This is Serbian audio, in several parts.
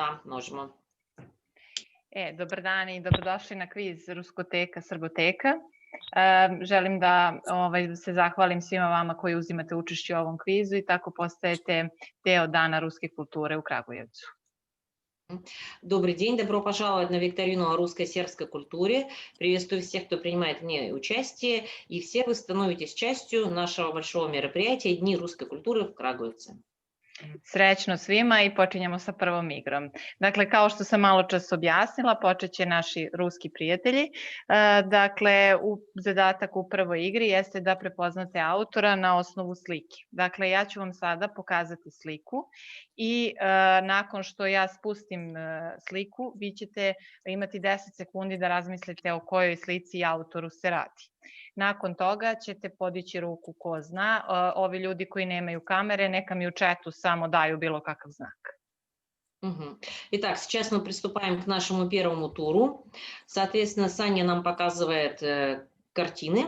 Da, možemo. Dobar dan i dobrodošli na kviz Ruskoteka Srboteka. Želim da se zahvalim svima vama koji uzimate učešće u ovom kvizu i tako postajete deo Dana ruske kulture u Kragujevcu. Добрый день, добро пожаловать на викторину о русской сербской культуре. Приветствую всех, кто принимает в ней участие, и все вы становитесь частью нашего большого мероприятия Дни русской культуры в Крагujevcu. Srećno svima i počinjemo sa prvom igrom. Dakle, kao što sam malo čas objasnila, počet će naši ruski prijatelji. Dakle, zadatak u prvoj igri jeste da prepoznate autora na osnovu slike. Dakle, ja ću vam sada pokazati sliku i nakon što ja spustim sliku, vi ćete imati 10 sekundi da razmislite o kojoj slici i autoru se radi. Nakon toga ćete podići ruku ko zna. Ovi ljudi koji nemaju kamere, neka mi u чату samo daju bilo kakav znak. Итак, сейчас мы приступаем к нашему первому туру. Соответственно, Саня нам показывает картины.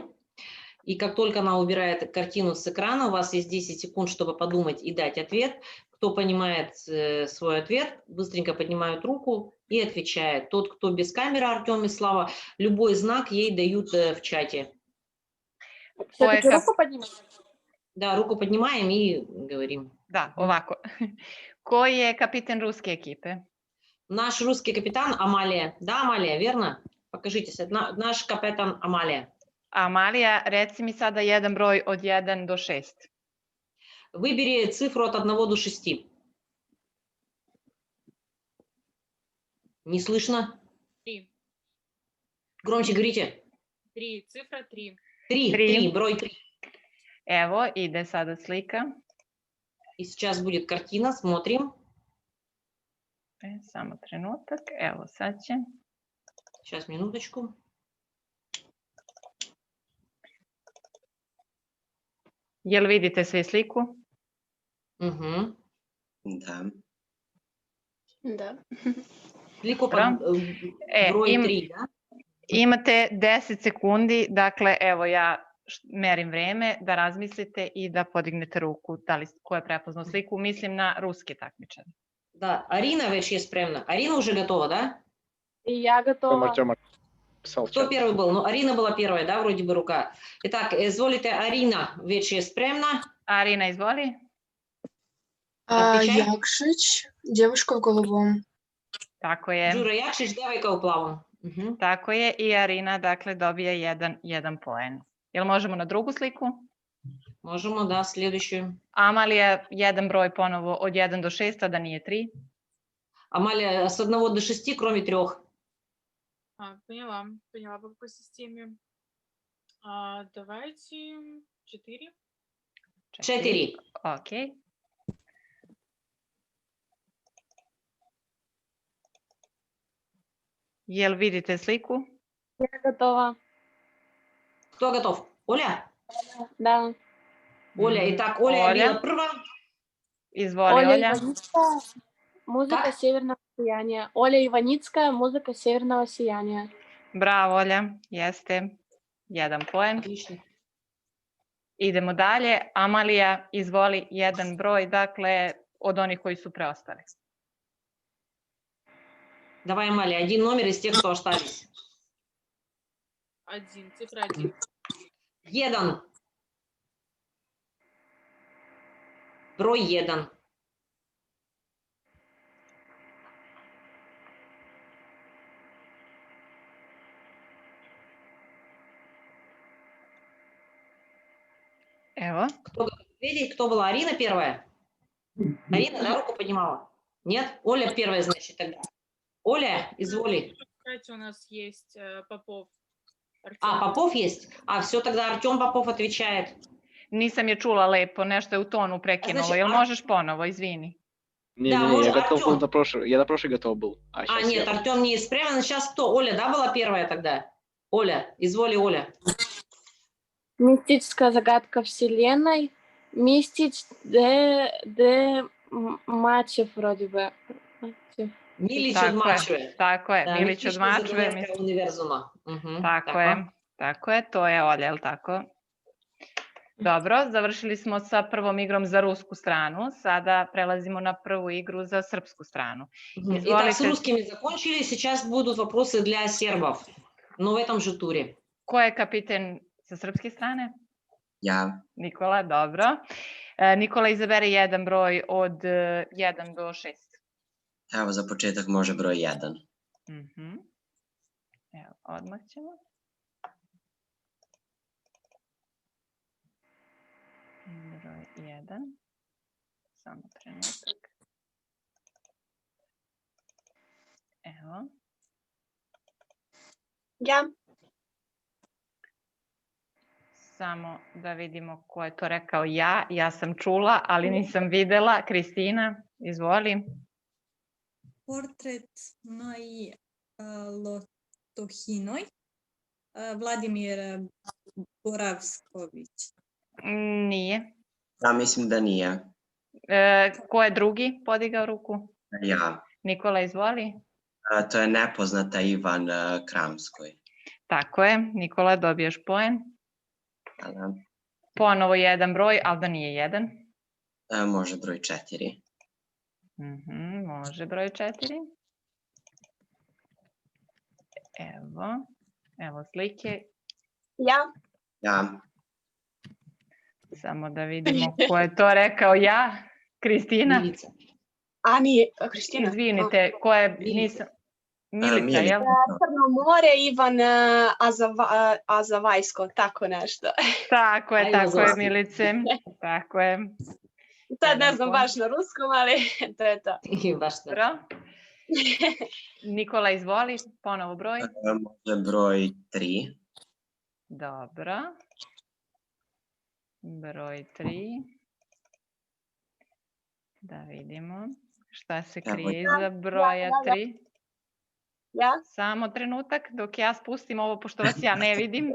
И как только она убирает картину с экрана, у вас есть 10 секунд, чтобы подумать и дать ответ. Кто понимает свой ответ, быстренько поднимает руку и отвечает. Тот, кто без камеры, Артем и Слава, любой знак ей дают в чате. Все-таки руку поднимаем? Да, руку поднимаем и говорим. Da, ovako. Koji je kapiten ruske ekipe? Наш русский капитан Амалия. Да, Амалия, верно? Покажите, наш капитан Амалия. Amalija, reci mi sada jedan broj od 1 do 6. Выбери цифру от 1 до 6. Не слышно? 3. Громче говорите. 3. Цифра 3. 3, брой 3. Evo, ide sada slika. И сейчас будет картина, смотрим. Samo trenutak, evo sad će. Сейчас, минуточку. Jel vidite svi sliku? Da. Da. Sliku pod broj 3, da? Imate 10 sekundi, dakle, evo ja merim vreme da razmislite i da podignete ruku da li ko je prepoznao sliku, mislim na ruske takmičare. Да, Арина вeć je spremna. Арина уже готова, да? И я готова. Кто первый был? Ну, Арина была первая, да, вроде бы рука. Итак, изволите, Арина вeć je spremna. Arina, izvoli. Jakšić, девушка в голубом. Tako je. Đura Jakšić, devojka u plavom. Tako je i Arina, dakle, dobija jedan poen. Jel možemo na drugu sliku? Možemo, da, sljedeću. Amalija, jedan broj ponovo od 1 do 6, a da nije 3. Амалия, с 1 до 6, кроме 3. Поняла по какой системе. Давайте 4. 4. Окей. Jel vidite sliku? Я готова. Кто готов? Оля? Да. Оля, итак, Оля bila prva. Izvoli, Olja. Иваницкая, музыка северного сияния. Оля Иваницкая, музыка северного сияния. Bravo, Olja, jeste. Jedan poen. Отлично. Idemo dalje. Amalija, izvoli jedan broj, dakle, od onih koji su preostali. Давай, Амалия, один номер из тех, кто остались. 1, цифра 1. 1. Брой 1. Evo. Кто была? Арина первая? Арина, да, руку поднимала? Нет? Оля первая, значит, тогда. Оля, изволи. Кстати, у нас есть Попов. Попов есть? Все, тогда Артем Попов отвечает. Nisam je čula lepo, nešto je u tonu prekinulo. Jel možeš ponovo, izvini? Не, я на прошлый готов был. Нет, Артем не исправлен. Сейчас кто? Оля, да, была первая тогда? Оля, изволи, Оля. Мистическая загадка Вселенной. Мистич де Мачев вроде бы. Milić od Mačve. Tako je, Milić od Mačve. Univerzuma. Tako je, to je Olja, je li tako? Dobro, završili smo sa prvom igrom za rusku stranu. Sada prelazimo na prvu igru za srpsku stranu. Итак, с Izvolite, русскими закончили, сейчас будут вопросы для сербов, но в этом же туре. ko je kapiten sa srpske strane? Ja. Nikola, dobro. Nikola, izabere jedan broj od 1 do 6. Evo, za početak može broj 1. Evo, odmah ćemo. Broj 1. Samo trenutak. Evo. Ja. Samo da vidimo ko je to rekao ja. Ja sam čula, ali nisam videla. Kristina, izvoli. Portret Maji Lotohinoj, Vladimir Boravsković. Nije. Ja mislim da nije. Ko je drugi podigao ruku? Ja. Nikola, izvoli. To je nepoznata Ivan Kramskoj. Tako je. Nikola, dobiješ poen. Hvala. Ponovo jedan broj, ali da nije jedan. Može broj 4. Može broj 4. Evo slike. Ja. Ja. Samo da vidimo ko je to rekao ja. Kristina? Milica. A nije, Kristina. Izvinite, ko je, nisam... Milica, jel? Crno more, Ivan Azavajsko, tako nešto. Tako je, Milice. Tako je. Sad ne znam baš na ruskom, ali to je to. I baš to. Dobro. Nikola, izvoli, ponovo broj. Može broj 3. Dobro. Broj 3. Da vidimo šta se krije iza broja 3. Ja? Samo trenutak dok ja spustim ovo, pošto vas ja ne vidim.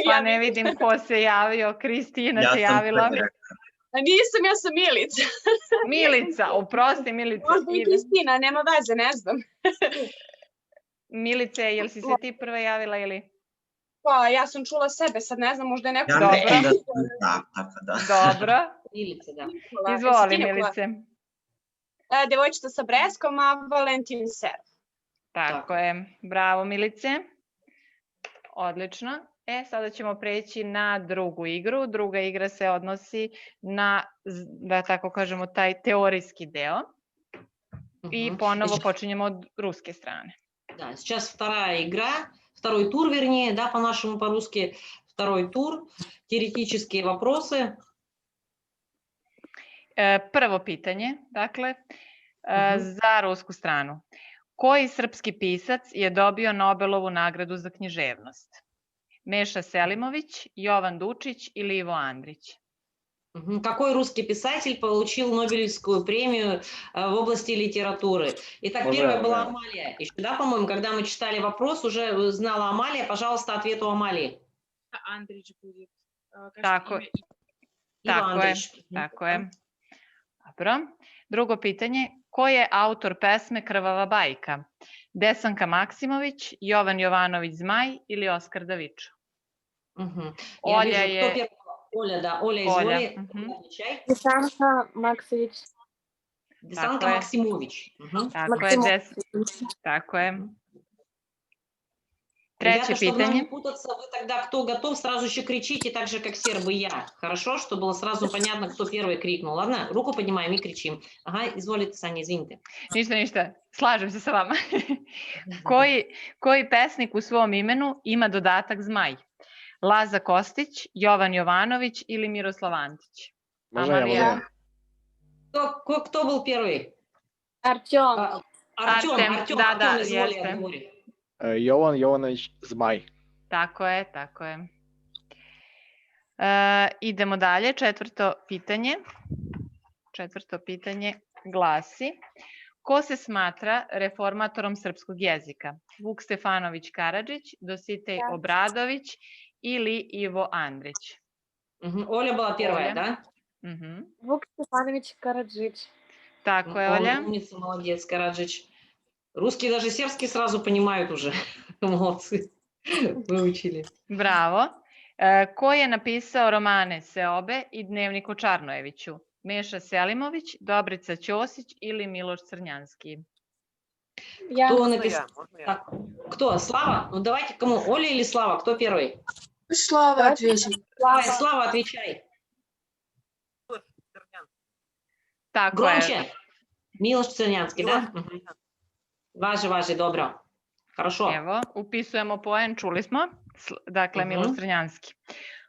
Pa ne vidim ko se javio. Kristina se javila. Nisam, ja sam Milica. Milica, oprosti Milica. Možda i Kristina, nema veze, ne znam. Milice, jel si se ti prva javila ili? Pa, ja sam čula sebe, sad ne znam, možda je neko... Ja mislim da sam tako da. Dobro. Milice, da. Izvoli, Milice. Devojčica sa Breskom, a Valentin Serv. Tako je. Bravo, Milice. Odlično. Sada ćemo preći na drugu igru. Druga igra se odnosi na, da tako kažemo, taj teorijski deo. I ponovo počinjemo od ruske strane. Да, сейчас вторая игра, второй тур, вернее, да, по-нашему, по-русски, второй тур, теоретические вопросы. Prvo pitanje, dakle, za rusku stranu. Koji srpski pisac je dobio Nobelovu nagradu za književnost? Meša Selimović, Jovan Dučić ili Ivo Andrić? Какой русский писатель получил Нобелевскую премию в области литературы? Итак, первая была Амалия. Еще, да, по-моему, когда мы читали вопрос, уже знала Амалия. Пожалуйста, ответ у Амалии. Andrić будет. Tako je. Dobro. Drugo pitanje. Ko je autor pesme Krvava bajka? Desanka Maksimović, Jovan Jovanović Zmaj ili Oskar Davičo? Olja je... Оля, да, Оля, изволи, отвечай. Десанка Максович. Десанка Максимович. Tako je. Treće pitanje. Чтобы не путаться, вы тогда, кто готов, сразу еще кричите, так же, как сербы и я. Хорошо, чтобы было сразу понятно, кто первый крикнул. Ладно? Руку поднимаем и кричим. Ага, изволите, Саня, извините. Ništa. Slažem se sa vama. Koji pesnik u svom imenu ima dodatak Zmaj? Laza Kostić, Jovan Jovanović ili Miroslav Antić? Можно Кто был первый? Артем. Артем, да, изволи, jeste. отговори. Jovan Jovanović Zmaj. Tako je. Idemo dalje. Četvrto pitanje glasi: ko se smatra reformatorom srpskog jezika? Vuk Stefanović Karadžić, Dositej Obradović ili Ivo Andrić? Оля была первая, да? Vuk Stefanović Karadžić. Tako je, Olja. Умница, молодец, Караджич. Русский, даже сербский сразу понимают уже. Молодцы, выучили. Bravo. Ko je napisao romane Seobe i Dnevnik o Čarnojeviću? Meša Selimović, Dobrica Ćosić ili Miloš Crnjanski? Я. Кто Можно написал? я? Можно я? Так, кто? Слава? Ну давайте кому? Оля или Слава? Кто первый? Слава Давайте. ответит. Давай, Слава, отвечай. Tako je. Громче. Милош Црнянский, Милош да? Мгм. Važi, dobro. Хорошо. Evo, upisujemo poen, čuli smo. Dakle, Mhm. Miloš Crnjanski.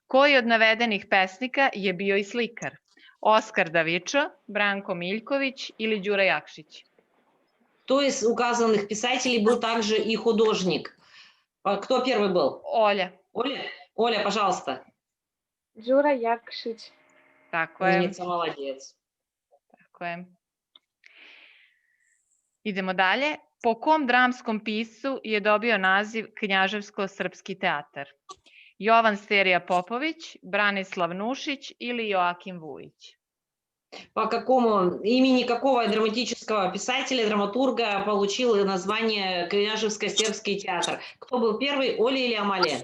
Koji od navedenih pesnika je bio i slikar? Oskar Davičo, Branko Miljković ili Đura Jakšić? Кто из указанных писателей был также и художник? Кто первый был? Olja. Оля? Оля, пожалуйста. Đura Jakšić. Tako je. Умница, молодец. Tako je. Idemo dalje. Po kom dramskom piscu je dobio naziv Knjaževsko-srpski teatar? Jovan Sterija Popović, Branislav Nušić ili Joakim Vujić? По какому имени какого драматического писателя, драматурга получил название Княжевско-сербский театр? Кто был первый, Оля или Амалия?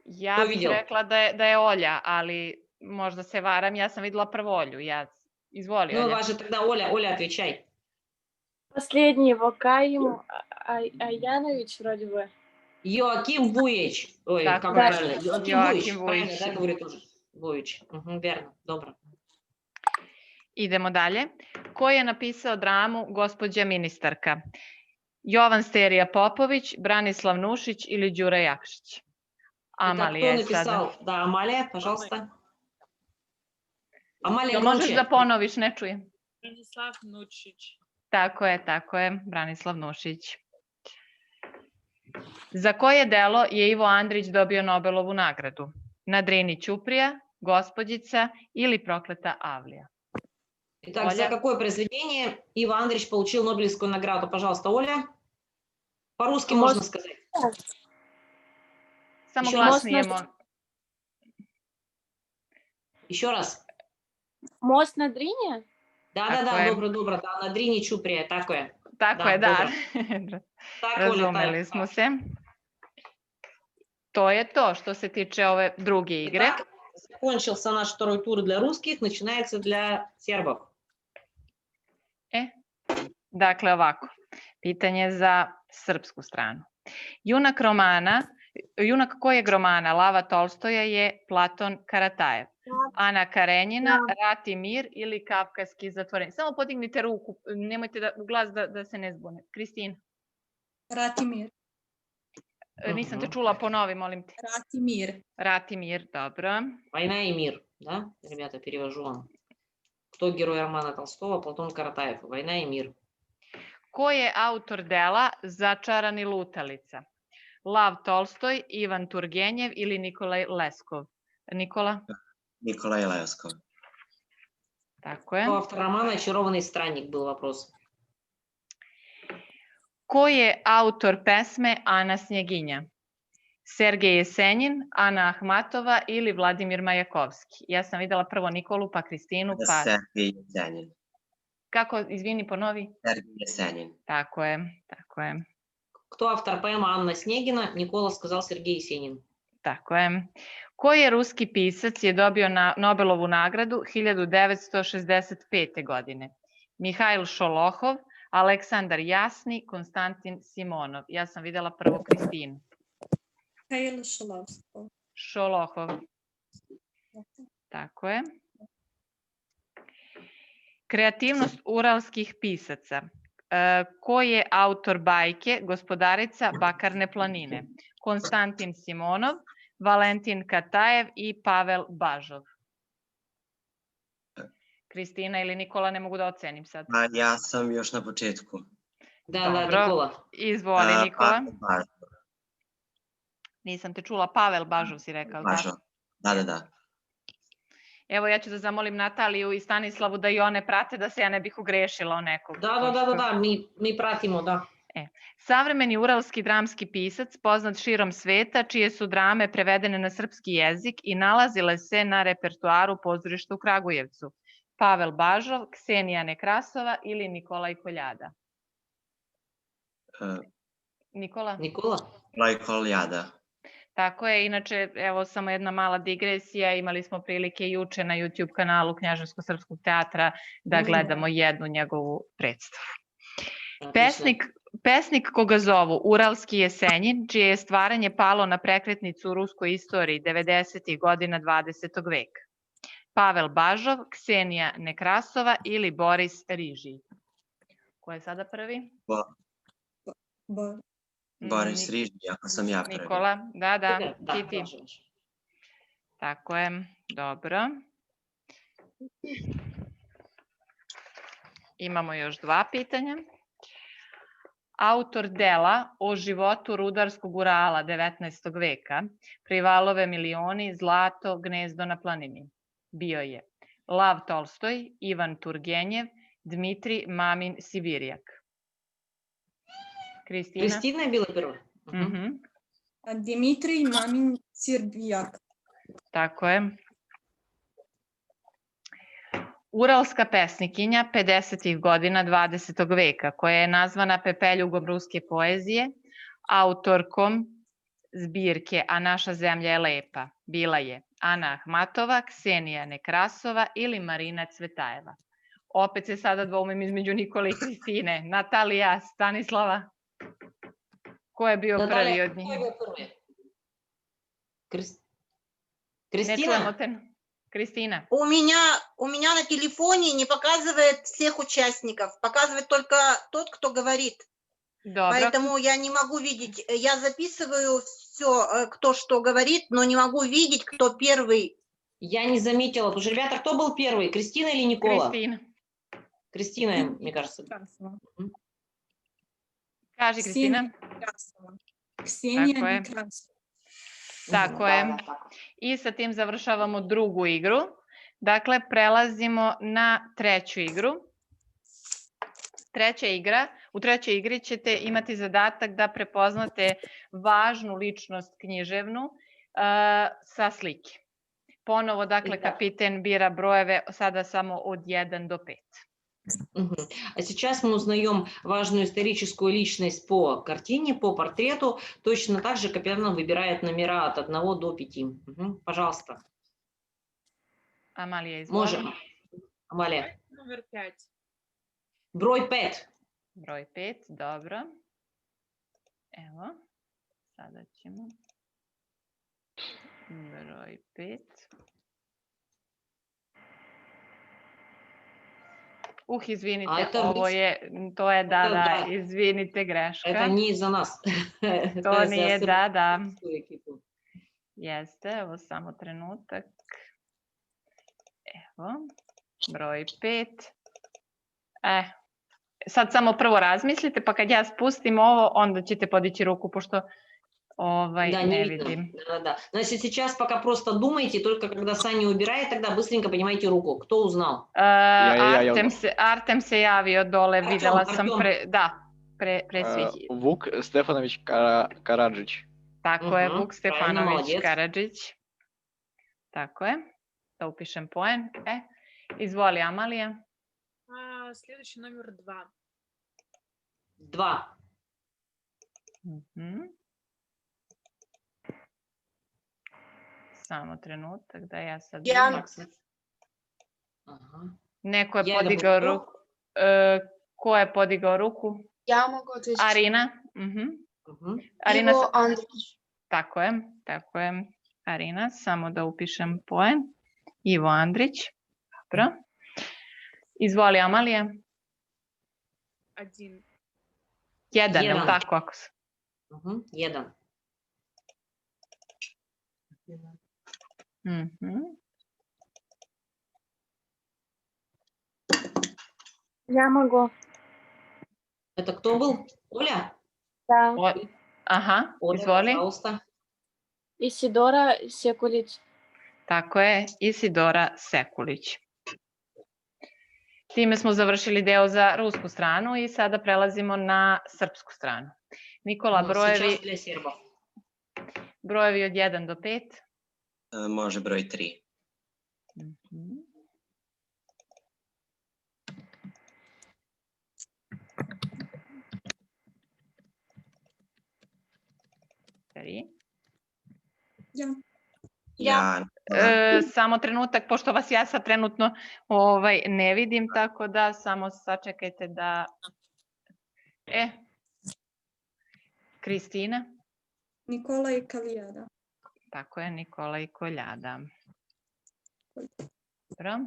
Ja Ko je bih vidio? rekla da je Olja, ali možda se varam, ja sam videla prvo Olju. Izvoli, Ну, Olja. важно тогда Оля, отвечай. Последний Вокаим Аянович вроде бы. Йоаким Вуич. Ой, Так, как да. правильно? Йоаким Joakim Вуич. Правильно, Vujić. да, говорю тоже? Вуич. Угу, верно, dobro. Idemo dalje. Ko je napisao dramu Gospođa ministarka? Jovan Sterija Popović, Branislav Nušić ili Đura Jakšić? Итак, Amalija кто je sada. написал? Да, Амалия, пожалуйста. Амалия, Jel možeš громче. da ponoviš, ne čujem. Branislav Nučić. Tako je, Branislav Nušić. Za koje delo je Ivo Andrić dobio Nobelovu nagradu? Na Drini Ćuprija, Gospođica ili Prokleta Avlija? Итак, за Оля. какое произведение Иво Андриć получил Нобелевскую награду? Пожалуйста, Оля. По-русски можно сказать. Samo Еще glasnije. Most Еще раз. Мост на Дрине? Да, Такое. добро, да, на Дrini Ćuprije, tako je. Tako Da, je, da. Tako, Olja, Razumeli tako. smo se. To je to što se tiče ove druge igre. Итак, закончился наш второй тур для русских, начинается для сербов. Dakle, ovako. Pitanje za srpsku stranu. Junak kojeg romana Lava Tolstoja je Platon Karatajev? Ana Karenjina, Rat i mir ili Kafkaski zatvorenik? Samo podignite ruku, nemojte u glas da se ne zbune. Kristina, Ratimir. nisam te čula, ponovi, molim te. Ratimir. Rat i mir, dobro. Война и мир, да? Ребята, перевожу вам. Кто герой романа Толстого? Платон Каратаев. Война и мир. Ko je autor dela Začarani lutalica? Lav Tolstoj, Ivan Turgenjev ili Nikolaj Leskov? Nikola? Nikolaj Leskov. Tako je. Кто автор романа «Очарованный странник» был вопрос. Ko je autor pesme Ana Snjeginja? Sergej Jesenjin, Ana Ahmatova ili Vladimir Majakovski? Ja sam videla prvo Nikolu, pa Kristinu, pa... Sergej Jesenjin. Kako, izvini, ponovi? Sergej Jesenjin. Tako je. Кто автор поэмы «Анна Снегина»? Никола сказал Сергей Есенин. Tako je. Koji je ruski pisac je dobio Nobelovu nagradu 1965. godine? Mihajl Šolohov, Aleksandar Jasni, Konstantin Simonov. Ja sam videla prvo Kristinu. Mikhail Šolovskov. Šolohov. Tako je. Kreativnost uralskih pisaca. Ko je autor bajke Gospodarica Bakarne planine? Konstantin Simonov, Valentin Katajev i Pavel Bažov. Kristina ili Nikola, ne mogu da ocenim sad. Ja sam još na početku. Да, Dobro. Никола. Izvoli, Nikola. Bažov. Nisam te čula. Pavel Bažov si rekao. Da. Bažov. Da. Evo, ja ću da zamolim Nataliju i Stanislavu da i one prate, da se ja ne bih ugrešila o nekog. Да, mi pratimo, da. Savremeni uralski dramski pisac, poznat širom sveta, čije su drame prevedene na srpski jezik i nalazile se na repertuaru pozorišta u Kragujevcu. Pavel Bažov, Ksenija Nekrasova ili Nikolaj Koljada? Nikola? Nikola. Nikolaj Koljada. Tako je, inače, evo samo jedna mala digresija, imali smo prilike juče na YouTube kanalu Knjaževsko-srpskog teatra da gledamo jednu njegovu predstavu. Pesnik koga zovu Uralski Jesenjin, čije je stvaranje palo na prekretnicu u ruskoj istoriji 90. godina 20. veka. Pavel Bažov, Ksenija Nekrasova ili Boris Rižij. Ko je sada prvi? Boris Rižij, ako sam ja prvi. Nikola, da, ti. Tako je, dobro. Imamo još 2 pitanja. Autor dela o životu rudarskog Urala 19. veka, Privalove milioni, Zlato, Gnezdo na planini. Bio je Lav Tolstoj, Ivan Turgenjev, Dmitri Mamin Sibirijak. Kristina? Kristina je bila prva. Dmitri Mamin Sibirijak. Tako je. Uralska pesnikinja 50. godina 20. veka, koja je nazvana pepeljugom ruske poezije, autorkom zbirke A naša zemlja je lepa, bila je Ana Ahmatova, Ksenija Nekrasova ili Marina Cvetajeva. Opet se sada dvoumim između Nikole i Kristine. Natalija, Stanislava? Ko je bio prvi od njih? Ko je bio prvi? Ne čujemo te. Кристина. У меня на телефоне не показывает всех участников, показывает только тот, кто говорит. Добро. Поэтому я не могу видеть. Я записываю все, кто что говорит, но не могу видеть, кто первый. Я не заметила, потому что, ребята, кто был первый, Кристина или Никола? Кристина. Кристина, мне кажется. Кажи, Кристина. Ксения Некрасова. Tako je. I sa tim završavamo drugu igru. Dakle, prelazimo na treću igru. U trećoj igri ćete imati zadatak da prepoznate važnu ličnost književnu sa slike. Ponovo, dakle, kapiten bira brojeve sada samo od 1 do 5. А сейчас мы узнаем важную историческую личность по картине, по портрету. Точно так же капитан выбирает номера от 1 до 5. Пожалуйста. Амалия, изволи. Можем. Амалия. Номер 5. Broj 5. Broj 5, dobro. Evo, sada ćemo. Broj 5. Izvinite, to je da, izvinite, greška. Это не из-за нас. To nije, da. Jeste, evo samo trenutak. Evo, broj 5. Sad samo prvo razmislite, pa kad ja spustim ovo, onda ćete podići ruku, pošto не видим. Да. Значит, сейчас пока просто думайте, только когда Саня убирает, тогда быстренько поднимайте руку. Кто узнал? Artem se javio dole, videla sam pre svih. Vuk Stefanović Karadžić. Tako je, Vuk Stefanović Karadžić. Tako je. Da upišem poen. Izvoli, Amalija. Sljedeći номер 2. 2. Samo trenutak da ja sad... Neko je podigao ruku. Ko je podigao ruku? Ja mogu odreći. Arina. Ivo Andrić. Tako je. Arina, samo da upišem poen. Ivo Andrić. Dobro. Izvoli, Amalija. 1. 1, je li tako? 1. Я могу. Это кто был? Оля? Да. Aha, izvoli. Пожалуйста. Isidora Sekulić. Tako je, Isidora Sekulić. Time smo završili deo za rusku stranu i sada prelazimo na srpsku stranu. Nikola, brojevi od 1 do 5. Može broj 3. Ja. Samo trenutak, pošto vas ja sad trenutno ne vidim, tako da samo sačekajte da... Kristina? Nikola i Kalijada. Tako je, Nikola i Koljada. Dobro.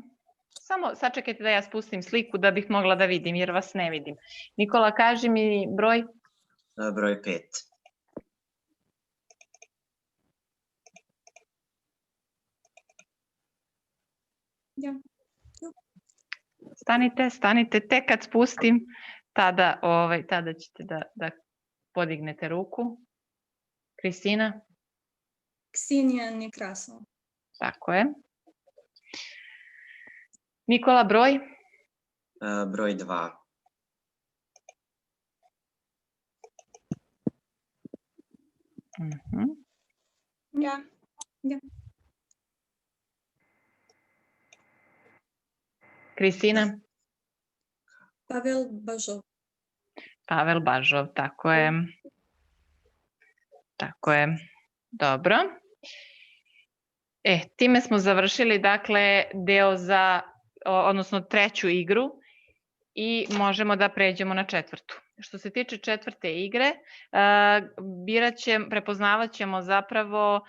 Samo sačekajte da ja spustim sliku da bih mogla da vidim, jer vas ne vidim. Nikola, kaži mi broj. Broj 5. Ja. Stanite, tek kad spustim, tada ćete da podignete ruku. Kristina? Ksenija Nekrasova. Tako je. Nikola, broj? Broj 2. Ja. Kristina? Pavel Bažov. Pavel Bažov, tako je. Tako je. Dobro. Time smo završili, dakle, deo odnosno treću igru i možemo da pređemo na četvrtu. Što se tiče četvrte igre, prepoznavat ćemo zapravo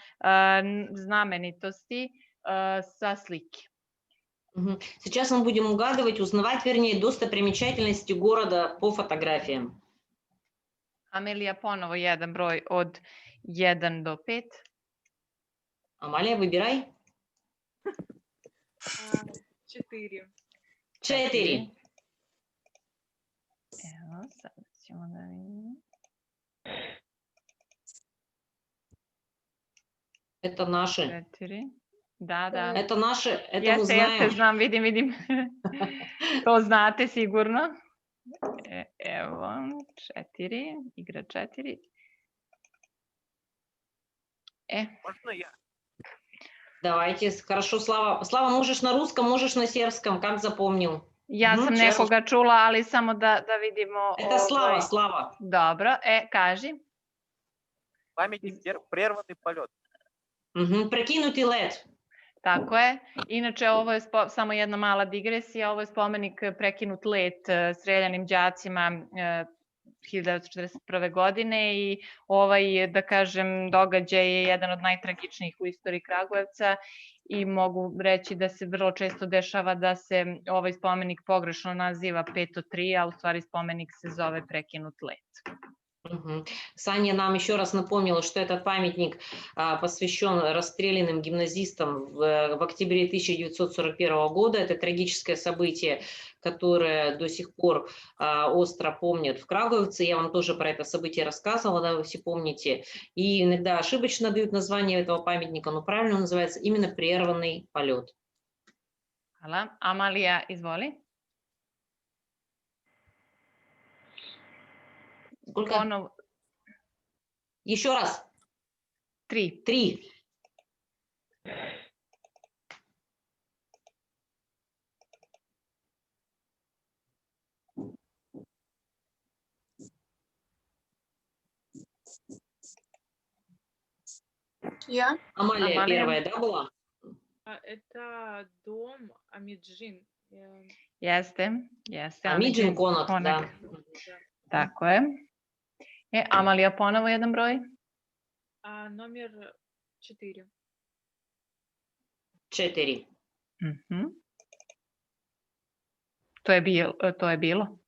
znamenitosti sa slike. Сейчас мы будем угадывать, узнавать, вернее, достопримечательности города по фотографиям. Amelija, ponovo jedan broj od 1 do 5. Амалия, выбирай. 4. 4. Evo, sad ćemo da vidimo. Это наши. 4. Da. Это наши, это мы знаем. Jeste, znam, vidim. To znate sigurno. Evo, 4, igra 4. Можно я? Давайте, хорошо, Слава. Слава, можешь на русском, можешь на сербском, как запомнил. Ja sam nekoga čula, ali samo da vidimo... Это Слава. Dobro, kaži. Памятник прерванный полет. Прекинути лед. Tako je. Inače, ovo je samo jedna mala digresija. Ovo je spomenik prekinut let streljanim đacima 1941. godine i da kažem, događaj je jedan od najtragičnijih u istoriji Kragujevca i mogu reći da se vrlo često dešava da se ovaj spomenik pogrešno naziva 503, a u stvari spomenik se zove prekinut let. Саня нам еще раз напомнила, что этот памятник посвящен расстрелянным гимназистам в октябре 1941 года. Это трагическое событие, которое до сих пор остро помнят в Крагуевце. Я вам тоже про это событие рассказывала, да, вы все помните. И иногда ошибочно дают название этого памятника, но правильно он называется именно «Прерванный полет». Hvala. Amalija, izvoli. Сколько? Ponovo. Еще раз. 3. 3. Ja. Амалия первая, да, была? Это дом Амиджин. Jeste. Амиджин Конак, да. Tako je. Amalija, ponovo jedan broj. Номер 4. 4. To je bilo.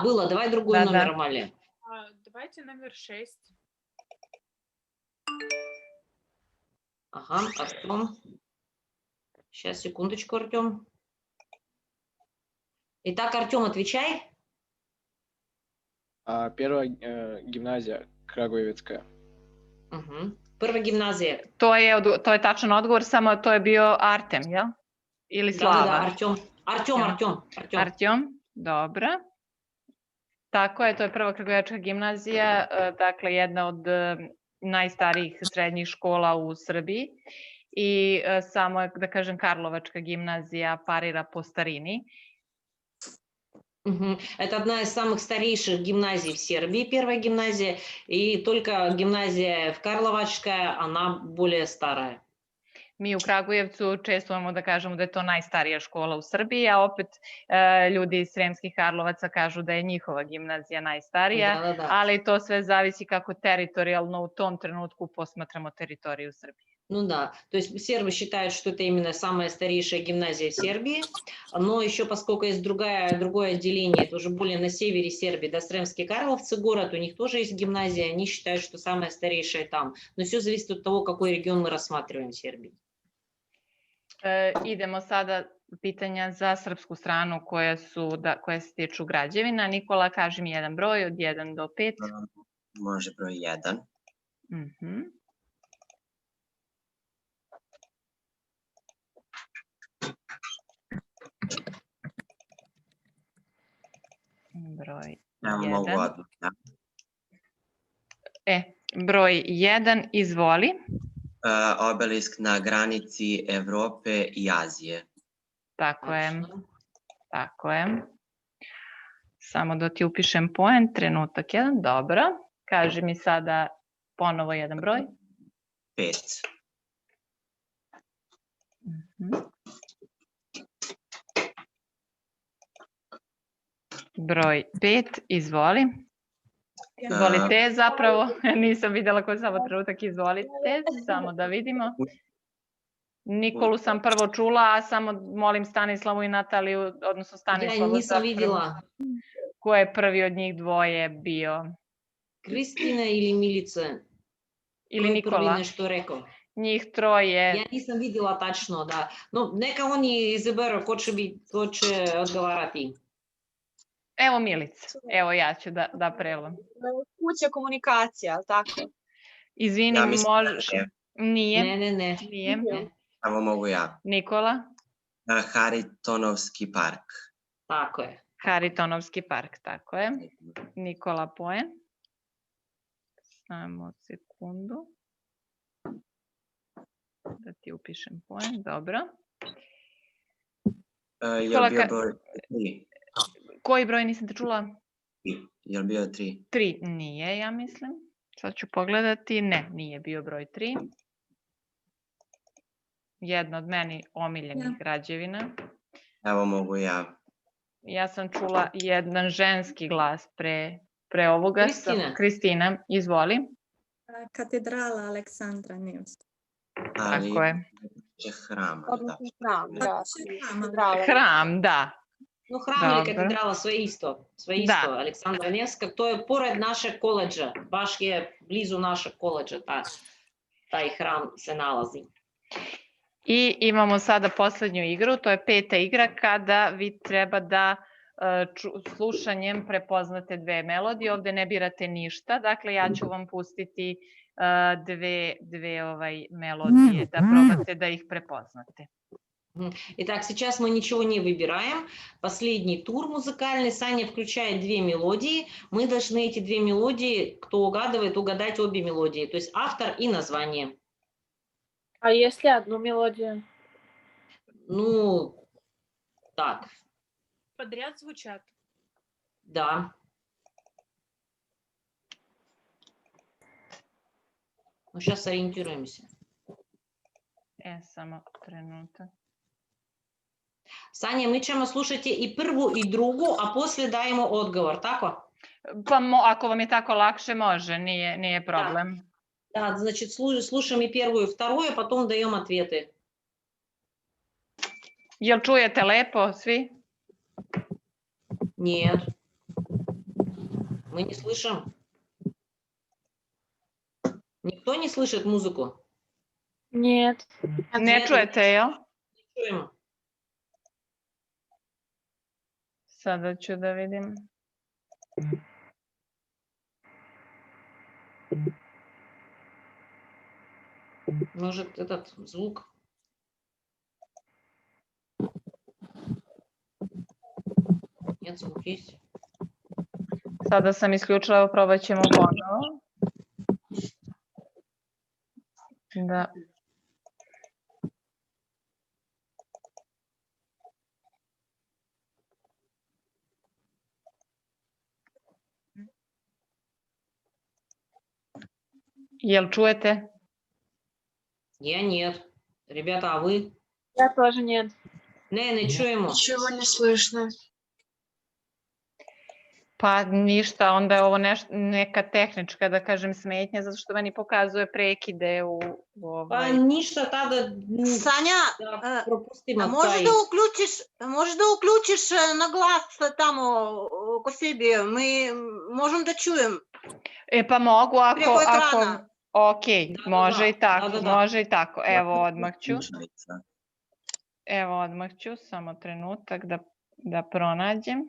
Было. Давай другой номер, Амалия. Давайте номер 6. Ага, Артем. Сейчас, секундочку, Артем. Итак, Артем, отвечай. Первая гимназия Крагуевецкая. Prva gimnazija. To je tačan odgovor, samo to je bio Artem, jel? Ili Slava? Da, Artjom. Dobro. Tako je, to je prva Kragujevačka gimnazija, dakle jedna od najstarijih srednjih škola u Srbiji i samo, da kažem, Karlovačka gimnazija parira po starini. Это одна из самых старейших гимназий в Сербии, первая гимназия, и только гимназия в Карловачская, она более старая. Mi u Kragujevcu često imamo da kažemo da je to najstarija škola u Srbiji, a opet ljudi iz Sremskih Karlovaca kažu da je njihova gimnazija najstarija, Да. ali to sve zavisi kako teritorijalno u tom trenutku posmatramo teritoriju Srbije. Ну да, то есть сербы считают, что это именно самая старейшая гимназия в Сербии, но еще поскольку есть другое отделение, это уже более на севере Сербии, да, Сремские Карловцы город, у них тоже есть гимназия, они считают, что самая старейшая там. Но все зависит от того, какой регион мы рассматриваем в Сербiji. Idemo sada pitanja za srpsku stranu koje se tiču građevina. Nikola, kaži mi jedan broj od 1 do 5. Može broj 1. Broj Mogu 1. odmah, da. Broj 1, izvoli. Obelisk na granici Evrope i Azije. Tako je. Samo da ti upišem poen, trenutak 1, dobro. Kaži mi sada ponovo jedan broj. 5. Broj 5, izvoli. Izvolite zapravo, nisam videla ko samo trenutak, izvolite, samo da vidimo. Nikolu sam prvo čula, a samo molim Stanislavu i Nataliju, odnosno Stanislavu. Ja nisam vidjela. Ko je prvi od njih dvoje bio? Kristina ili Milica? Ili Nikola? Ko je prvi nešto rekao? Njih troje. Ja nisam vidjela tačno, da. No, neka oni izaberu ko će odgovarati. Evo Milica, evo ja ću da prelam. Kuća komunikacija, ali tako? Izvini, možeš... Nije. Ne. Samo mogu ja. Nikola? Haritonovski park. Tako je. Haritonovski park, tako je. Nikola poen. Samo sekundu. Da ti upišem poen, dobro. Je li bio broj 3? Koji broj, nisam te čula? Je li bio 3? 3, nije, ja mislim. Sad ću pogledati. Ne, nije bio broj 3. Jedna od meni omiljenih građevina. Evo mogu ja. Ja sam čula jedan ženski glas pre ovoga. Kristina, izvoli. Katedrala Aleksandra Nevskog. Tako je. Hram. Hram, da. No, hram ili katedrala, sve isto. Aleksandra Nevska, to je pored našeg koleđa. Baš je blizu našeg koleđa taj hram se nalazi. I imamo sada poslednju igru, to je 5. igra kada vi treba da slušanjem prepoznate 2 melodije. Ovde ne birate ništa, dakle ja ću vam pustiti dve melodije da probate да их prepoznate. Итак, сейчас мы ничего не выбираем. Последний тур музыкальный. Саня включает 2 мелодии. Мы должны эти 2 мелодии, кто угадывает, угадать обе мелодии. То есть автор и название. А если одну мелодию? Ну, так. Подряд звучат? Да. Ну, сейчас ориентируемся. Samo trenutak. Sanja, mi ćemo slušati i prvu i drugu, a poslije dajemo odgovor, tako? Pa ako vam je tako lakše, može, nije problem. Да, значит, слушаем и первую, и вторую, а потом даем ответы. Jel čujete lepo svi? Нет. Мы не слышим. Никто не слышит музыку? Нет. Ne čujete, jel? Не čujemo. Sada ću da vidim. Может, этот звук? Нет, звук есть. Sada sam isključila, evo probat ćemo ponovo. Da. Jel čujete? Я нет. Ребята, а вы? Я тоже нет. Не чуємо. Ничего не слышно. Pa ništa, onda je ovo neka tehnička, da kažem, smetnja, zato što meni pokazuje prekide u Па ништо тада Саня, да пропустимо можеш да уключиш на глас тамо ко себе, ми можем да чуем. Pa mogu Preko ekrana. Ok, Da, može i tako, da. može i tako. Evo odmah ću. Slušalica. Evo odmah ću, samo trenutak da pronađem.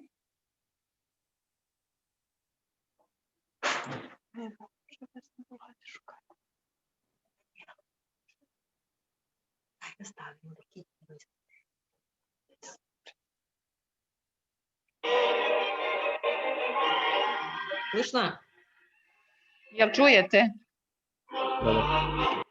Слышно? Jel čujete? Da, da.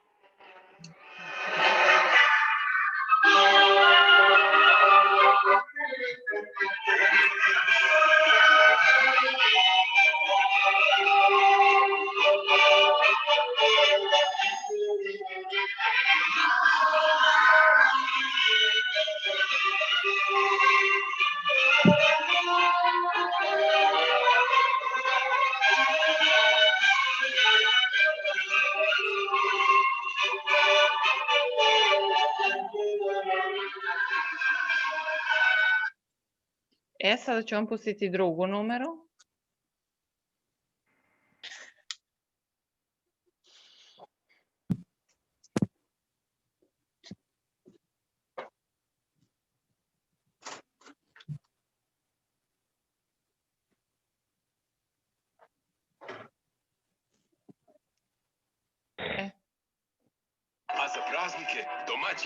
Sada ću vam pustiti drugu numeru.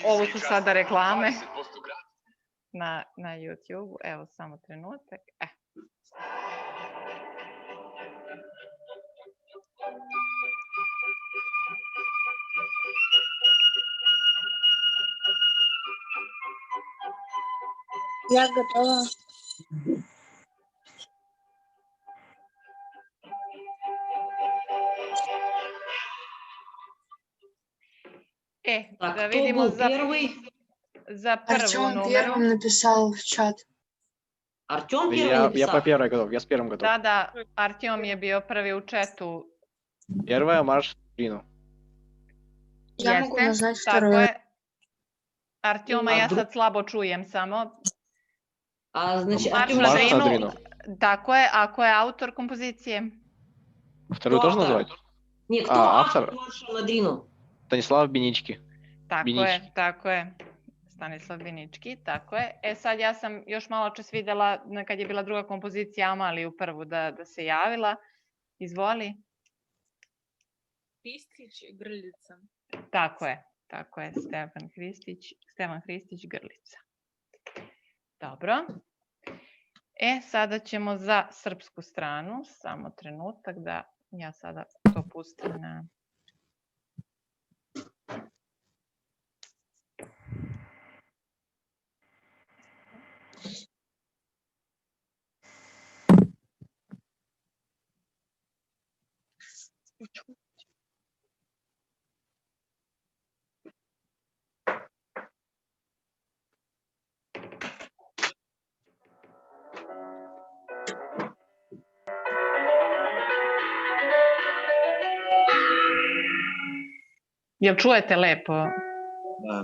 Ovo su sada reklame na YouTube. Evo samo trenutak. Я готова. Так, Da кто vidimo был первый? za prvu Артем numeru. первым написал в чат. Артем первый Я написал? по первой готов, я с первым готов. Da, Artjom je bio prvi u chatu. Первая, марш, Рину. Я могу назвать Tako вторую. je. Artjoma ja sad slabo čujem samo. А, значит, Марш Артем на Марш Дрину. Дрину. Tako je, ako je autor kompozicije. Вторую Кто тоже автор? называть? Не, кто автор? автор марша на Дрину? Станислав Бенички. Tako je. Stanislav Binički, tako je. Sad ja sam još malo čas videla kad je bila druga kompozicija Amaliju prvu da se javila. Izvoli. Христич, Grlica. Tako je. Stevan Hristić, Grlica. Dobro. Sada ćemo za srpsku stranu. Samo trenutak da ja sada to pustim na... Jel čujete lepo? Da.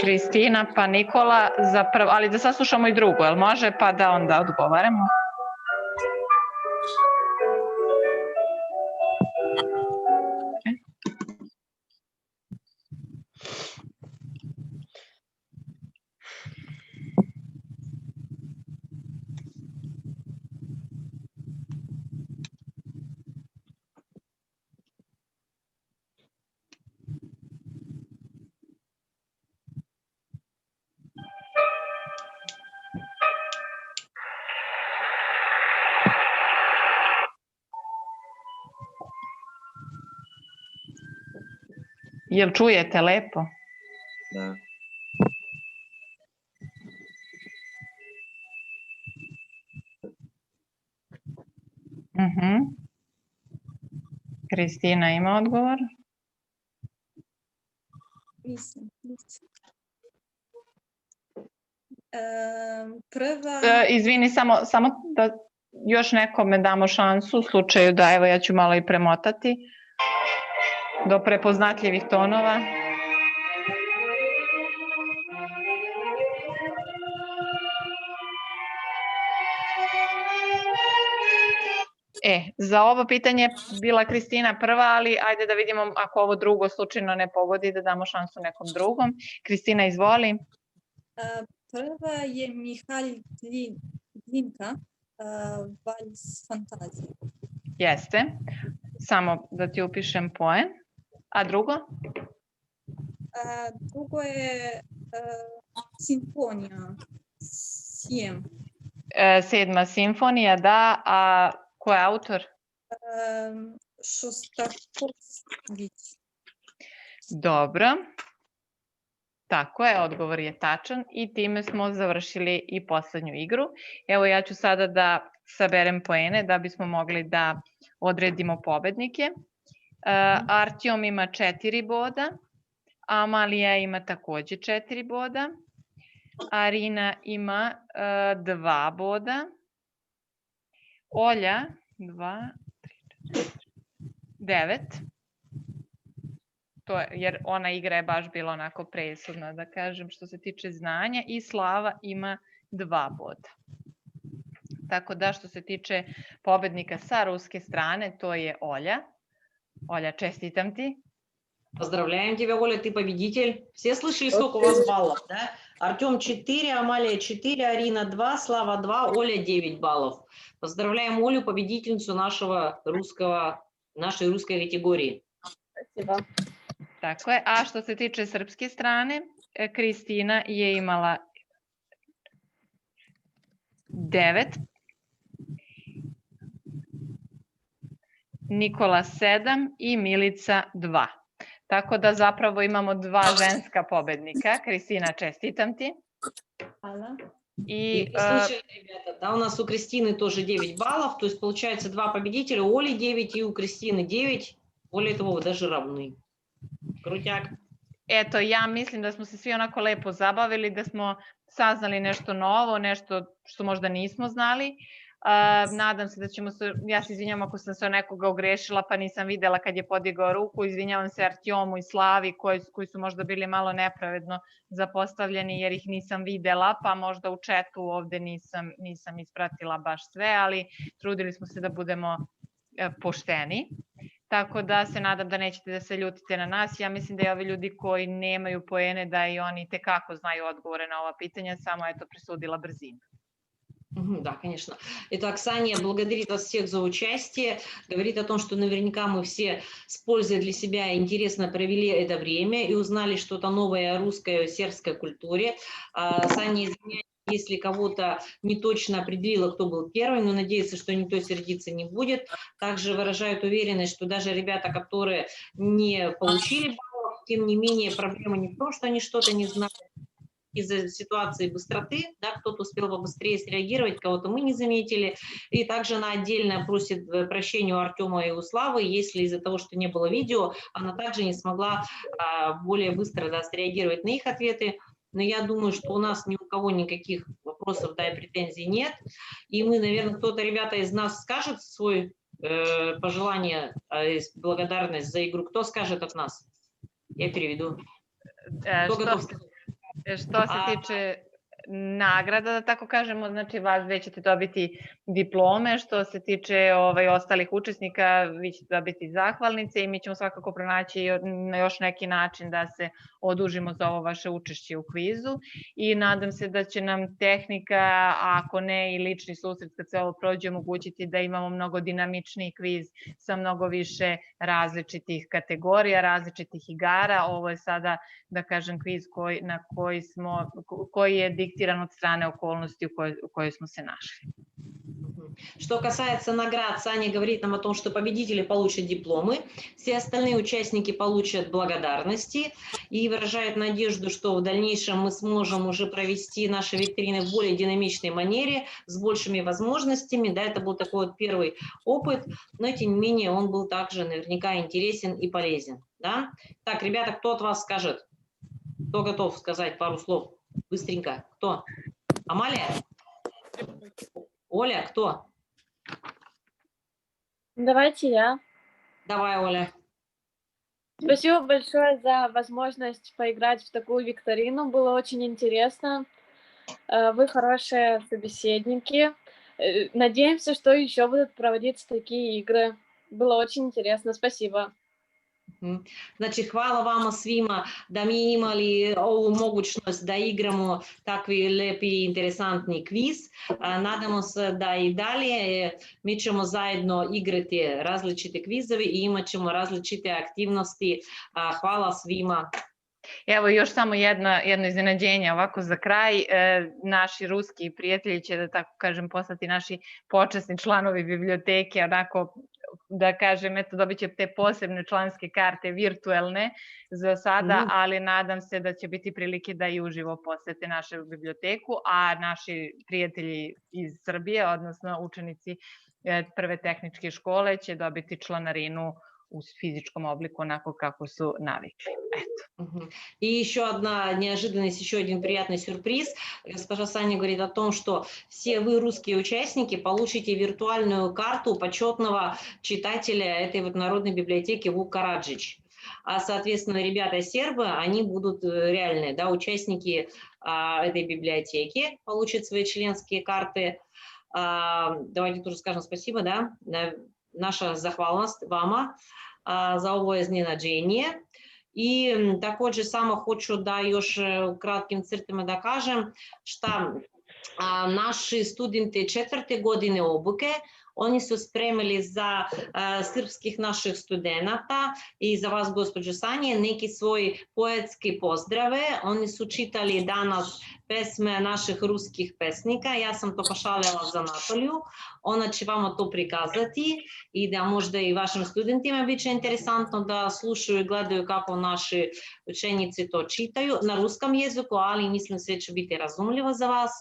Kristina pa Nikola za prvo, ali da saslušamo i drugo, jel može, pa da onda odgovaramo? Jel čujete lepo? Da. Kristina ima odgovor. Mislim. Prva... Izvini, samo da još nekome damo šansu, u slučaju da, evo ja ću malo i premotati do prepoznatljivih tonova. Za ovo pitanje bila Kristina prva, ali ajde da vidimo ako ovo drugo slučajno ne pogodi, da damo šansu nekom drugom. Kristina, izvoli. Prva je Mihalj Glinka, Vals fantazije. Jeste. Samo da ti upišem poen. A drugo? Drugo je Simfonija. Sedma simfonija, da. A ko je autor? Šostaković. Dobro. Tako je, odgovor je tačan i time smo završili i poslednju igru. Evo ja ću sada da saberem poene da bismo mogli da odredimo pobednike. Artjom ima 4 boda, Amalija ima takođe 4 boda, Arina ima 2 boda, Olja 2, 3, 4, 9. To je, jer ona igra je baš bila onako presudna, da kažem, što se tiče znanja, i Slava ima 2 boda. Tako da što se tiče pobednika sa ruske strane, to je Olja. Olja, čestitam ti. Поздравляем тебя, Оля, ты победитель. Все слышали, сколько у вас баллов, да? Артем 4, Амалия 4, Арина 2, Слава 2, Оля 9 баллов. Поздравляем Олю, победительницу нашей русской категории. Спасибо. Tako je. A što se tiče srpske strane, Kristina je imala 9, Nikola 7 i Milica 2. Tako da zapravo imamo 2 ženska pobednika. Kristina, čestitam ti. Hvala. И слушайте, ребята, да, у нас у Кристины тоже 9 баллов, то есть получается 2 победителя, у Оли 9 и у Кристины 9. Более того, вы даже равны. Крутяк. Eto, ja mislim da smo se svi onako lepo zabavili, da smo saznali nešto novo, nešto što možda nismo znali. Nadam se da ćemo se, ja se izvinjam ako sam se o nekoga ogrešila pa nisam videla kad je podigao ruku, izvinjavam se Artjomu i Slavi koji su možda bili malo nepravedno zapostavljeni jer ih nisam videla, pa možda u chatu ovde nisam ispratila baš sve, ali trudili smo se da budemo pošteni. Tako da se nadam da nećete da se ljutite na nas. Ja mislim da i ovi ljudi koji nemaju poene da i oni tekako znaju odgovore na ова pitanja, samo eto presudila brzina. Да, конечно. Итак, Саня благодарит вас всех за участие, говорит о том, что наверняка мы все с пользой для себя интересно провели это время и узнали что-то новое о русской и сербской культуре. Саня извиняется, если кого-то не точно определила, кто был первый, но надеется, что никто сердиться не будет. Также выражают уверенность, что даже ребята, которые не получили баллов, тем не менее проблема не в том, что они что-то не знают, из-за ситуации быстроты, да, кто-то успел побыстрее среагировать, кого-то мы не заметили. И также она отдельно просит прощения у Артема и у Славы, если из-за того, что не было видео, она также не смогла более быстро, да, среагировать на их ответы. Но я думаю, что у нас ни у кого никаких вопросов, да, и претензий нет. И мы, наверное, кто-то, ребята, из нас скажет свой пожелание, благодарность за игру. Кто скажет от нас? Я переведу. Кто готов сказать? Što se tiče nagrada, da tako kažemo, znači vi ćete dobiti diplome, što se tiče ostalih učesnika, vi ćete dobiti zahvalnice i mi ćemo svakako pronaći na još neki način da se odužimo za ovo vaše učešće u kvizu i nadam se da će nam tehnika, a ako ne i lični susret kad se ovo prođe, omogućiti da imamo mnogo dinamičniji kviz sa mnogo više različitih kategorija, različitih igara. Ovo je sada, da kažem, kviz koji je diktiran od strane okolnosti u kojoj smo se našli. Что касается наград, Саня говорит нам о том, что победители получат дипломы, все остальные участники получат благодарности и выражает надежду, что в дальнейшем мы сможем уже провести наши викторины в более динамичной манере, с большими возможностями. Да, это был такой вот первый опыт, но тем не менее он был также наверняка интересен и полезен. Да? Так, ребята, кто от вас скажет? Кто готов сказать пару слов? Быстренько. Кто? Амалия? Оля, кто? Давайте я. Давай, Оля. Спасибо большое за возможность поиграть в такую викторину. Было очень интересно. Вы хорошие собеседники. Надеемся, что еще будут проводиться такие игры. Было очень интересно. Спасибо. Znači, hvala vama svima da mi imali ovu mogućnost da igramo takvi lepi i interesantni kviz. Nadamo se da i dalje mi ćemo zajedno igrati različite kvizovi i imat ćemo različite aktivnosti. Hvala svima. Evo još samo jedno iznenađenje ovako za kraj. Naši ruski prijatelji će, da tako kažem, postati naši počasni članovi biblioteke, onako da kažem, eto, dobit će te posebne članske karte virtuelne za sada, ali nadam se da će biti prilike da i uživo posete našu biblioteku, a naši prijatelji iz Srbije, odnosno učenici prve tehničke škole će dobiti članarinu u физическом облику, onako kako su navikli. Eto. И еще одна неожиданность, еще один приятный сюрприз. Госпожа Саня говорит о том, что все вы, русские участники, получите виртуальную карту почетного читателя этой вот народной библиотеки Вук Караджич. А, соответственно, ребята сербы, они будут реальные, да, участники этой библиотеки, получат свои членские карты. Давайте тоже скажем спасибо, да, наша захвалnost vama za ovo iznenađenje. I također samo hoću da još u kratkim crtama da kažem šta naši studenti 4. godine obuke, oni su spremili za srpskih naših studenata i za vas, gospođo Sanje, neki svoj poetski pozdrave. Oni su čitali danas pesme naših ruskih pesnika. Ja sam to pošaljala za Nataliju. Ona će vama to prikazati i da možda i vašim studentima biće interesantno da slušaju i gledaju kako naši učenici to čitaju na ruskom jeziku, ali mislim sve će biti razumljivo za vas.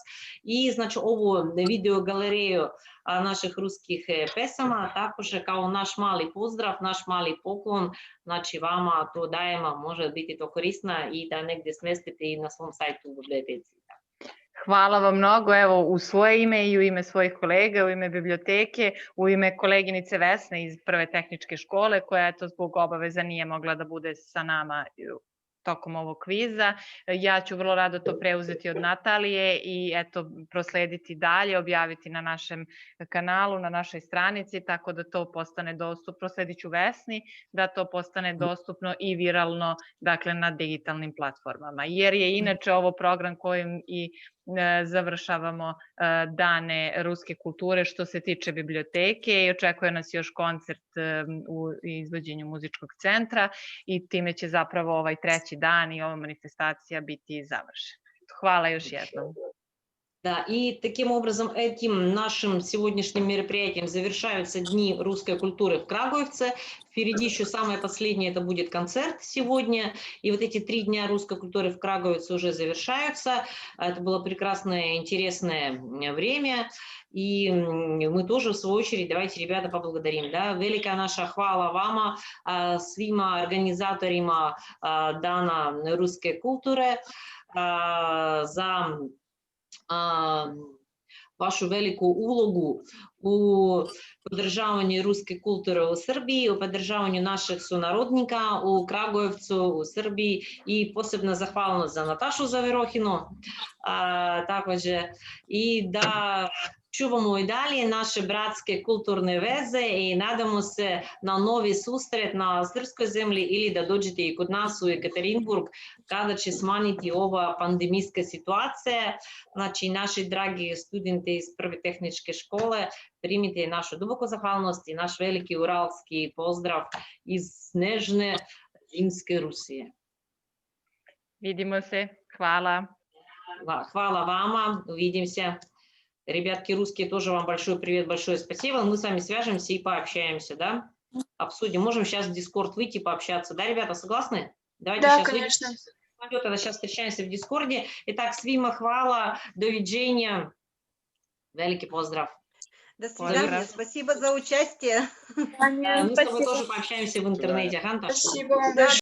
I znači ovu video galereju naših ruskih pesama, također kao naš mali pozdrav, naš mali poklon, znači vama to dajemo, može biti to korisno i da negdje smestite i na svom sajtu u biblioteci. Hvala vam mnogo, evo u svoje ime i u ime svojih kolega, u ime biblioteke, u ime koleginice Vesne iz prve tehničke škole koja eto zbog obaveza nije mogla da bude sa nama tokom ovog kviza. Ja ću vrlo rado to preuzeti od Natalije i eto proslediti dalje, objaviti na našem kanalu, na našoj stranici, tako da to postane dostupno, prosledit ću Vesni, da to postane dostupno i viralno, dakle na digitalnim platformama. Jer je inače ovo program kojim i završavamo dane ruske kulture što se tiče biblioteke i očekuje nas još koncert u izvođenju muzičkog centra i time će zapravo ovaj 3. dan i ova manifestacija biti završena. Hvala još jednom. Да, и таким образом этим нашим сегодняшним мероприятием завершаются Дни русской культуры в Крагуевце. Впереди еще самое последнее, это будет концерт сегодня. И вот эти 3 дня русской культуры в Крагуевце уже завершаются. Это было прекрасное, интересное время. И мы тоже, в свою очередь, давайте, ребята, поблагодарим. Да? Велика наша хвала вама, свима организаторима Дана русской культуры за vašu veliku ulogu u podržavanju ruske kulture u Srbiji, u podržavanju naših sunarodnika u Kragujevcu, u Srbiji i posebna zahvalnost za Natašu Zaverohinu također i da čuvamo i dalje naše bratske kulturne veze i nadamo se na novi susret na srpskoj zemlji ili da dođete i kod nas u Ekaterinburg kada će smanjiti ova pandemijska situacija. Znači, naši dragi studenti iz prve tehničke škole, primite našu duboku zahvalnost i naš veliki uralski pozdrav iz snežne zimske Rusije. Vidimo se. Hvala. Hvala vama. Uvidim se. Ребятки русские, тоже вам большой привет, большое спасибо. Мы с вами свяжемся и пообщаемся, да? Обсудим. Можем сейчас в Discord выйти пообщаться. Да, ребята, согласны? Давайте Да, сейчас конечно. выйдем. Тогда сейчас встречаемся в Дискорде. Итак, свима, хвала, до виджения. Великий поздрав. До свидания. Спасибо за участие. Мы с тобой тоже пообщаемся в интернете. Ганта. Спасибо вам Да, большое.